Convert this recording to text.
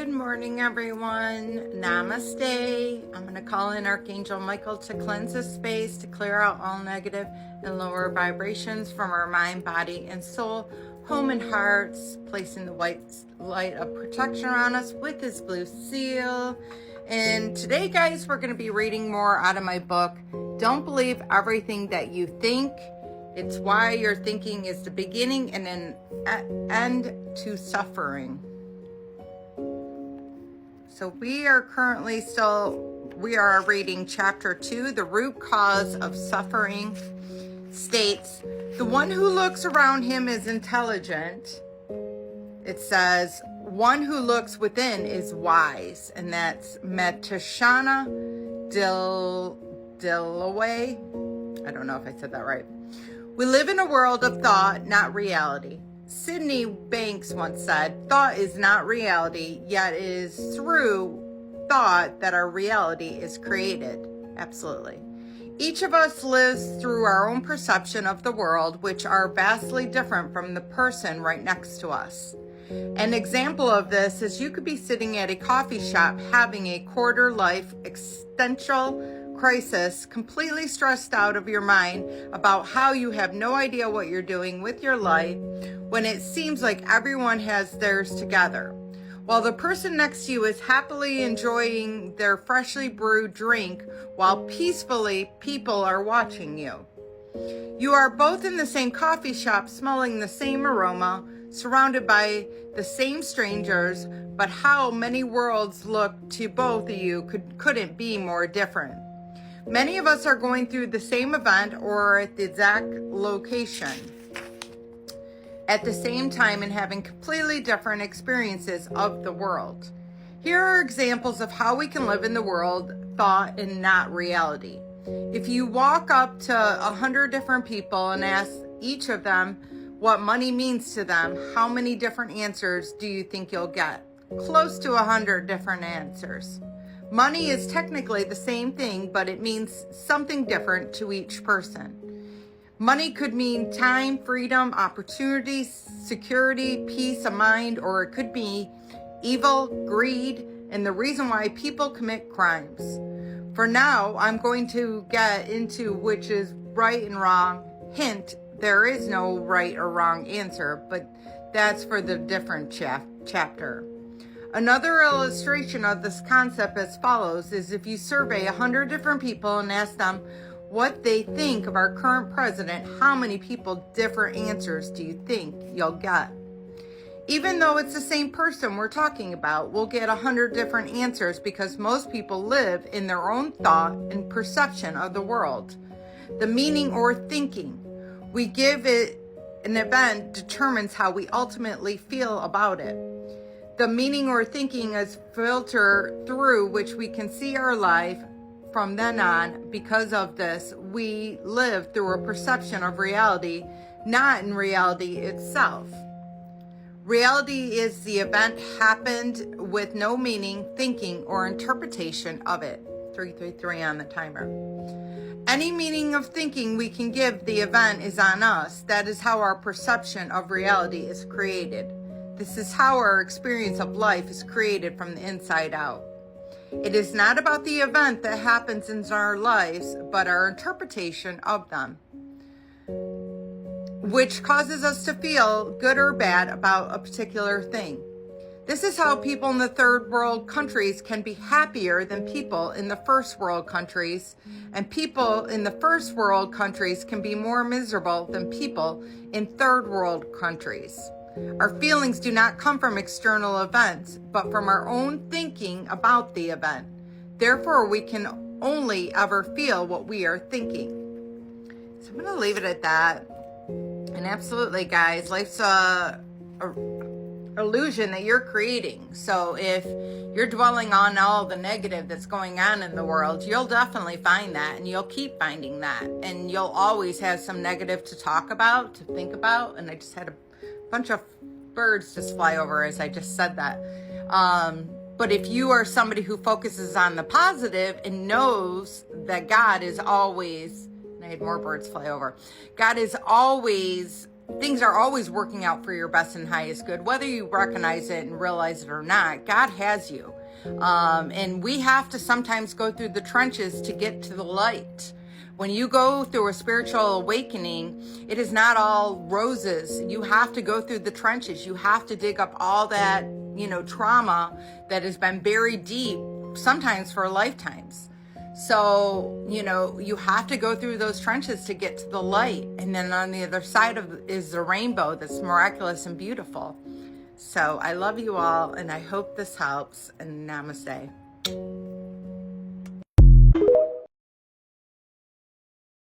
Good morning, everyone. Namaste. I'm going to call in Archangel Michael to cleanse this space, to clear out all negative and lower vibrations from our mind, body, and soul, home and hearts, placing the white light of protection around us with his blue seal. And today, guys, we're going to be reading more out of my book, Don't Believe Everything That You Think. It's why your thinking is the beginning and an end to suffering. So we are reading chapter 2, The Root Cause of Suffering. States, the one who looks around him is intelligent. It says, one who looks within is wise. And that's Metashana Dillaway. I don't know if I said that right. We live in a world of thought, not reality. Sydney Banks once said, thought is not reality, yet it is through thought that our reality is created. Absolutely. Each of us lives through our own perception of the world, which are vastly different from the person right next to us. An example of this is you could be sitting at a coffee shop having a quarter-life existential crisis, completely stressed out of your mind about how you have no idea what you're doing with your life when it seems like everyone has theirs together, while the person next to you is happily enjoying their freshly brewed drink while peacefully people are watching you. You are both in the same coffee shop, smelling the same aroma, surrounded by the same strangers, but how many worlds look to both of you couldn't be more different. Many of us are going through the same event or at the exact location at the same time and having completely different experiences of the world. Here are examples of how we can live in the world, thought, and not reality. If you walk up to 100 different people and ask each of them what money means to them, how many different answers do you think you'll get? Close to 100 different answers. Money is technically the same thing, but it means something different to each person. Money could mean time, freedom, opportunity, security, peace of mind, or it could be evil, greed, and the reason why people commit crimes. For now, I'm going to get into which is right and wrong. Hint, there is no right or wrong answer, but that's for the different chapter. Another illustration of this concept as follows is if you survey 100 different people and ask them what they think of our current president, how many different answers do you think you'll get? Even though it's the same person we're talking about, we'll get 100 different answers because most people live in their own thought and perception of the world. The meaning or thinking we give it an event determines how we ultimately feel about it. The meaning or thinking is filter through which we can see our life from then on. Because of this, we live through a perception of reality, not in reality itself. Reality is the event happened with no meaning, thinking, or interpretation of it. 333 on the timer. Any meaning of thinking we can give the event is on us. That is how our perception of reality is created. This is how our experience of life is created from the inside out. It is not about the event that happens in our lives, but our interpretation of them, which causes us to feel good or bad about a particular thing. This is how people in the third world countries can be happier than people in the first world countries, and people in the first world countries can be more miserable than people in third world countries. Our feelings do not come from external events, but from our own thinking about the event. Therefore, we can only ever feel what we are thinking. So I'm going to leave it at that. And absolutely, guys, life's a illusion that you're creating. So if you're dwelling on all the negative that's going on in the world, you'll definitely find that, and you'll keep finding that. And you'll always have some negative to talk about, to think about. And I just had a bunch of birds just fly over as I just said that. But if you are somebody who focuses on the positive and knows that God is always, and I had more birds fly over, God is always things are always working out for your best and highest good, whether you recognize it and realize it or not. God has you. And we have to sometimes go through the trenches to get to the light. When you go through a spiritual awakening, it is not all roses. You have to go through the trenches. You have to dig up all that, trauma that has been buried deep, sometimes for lifetimes. So, you have to go through those trenches to get to the light. And then on the other side is the rainbow that's miraculous and beautiful. So I love you all, and I hope this helps, and namaste.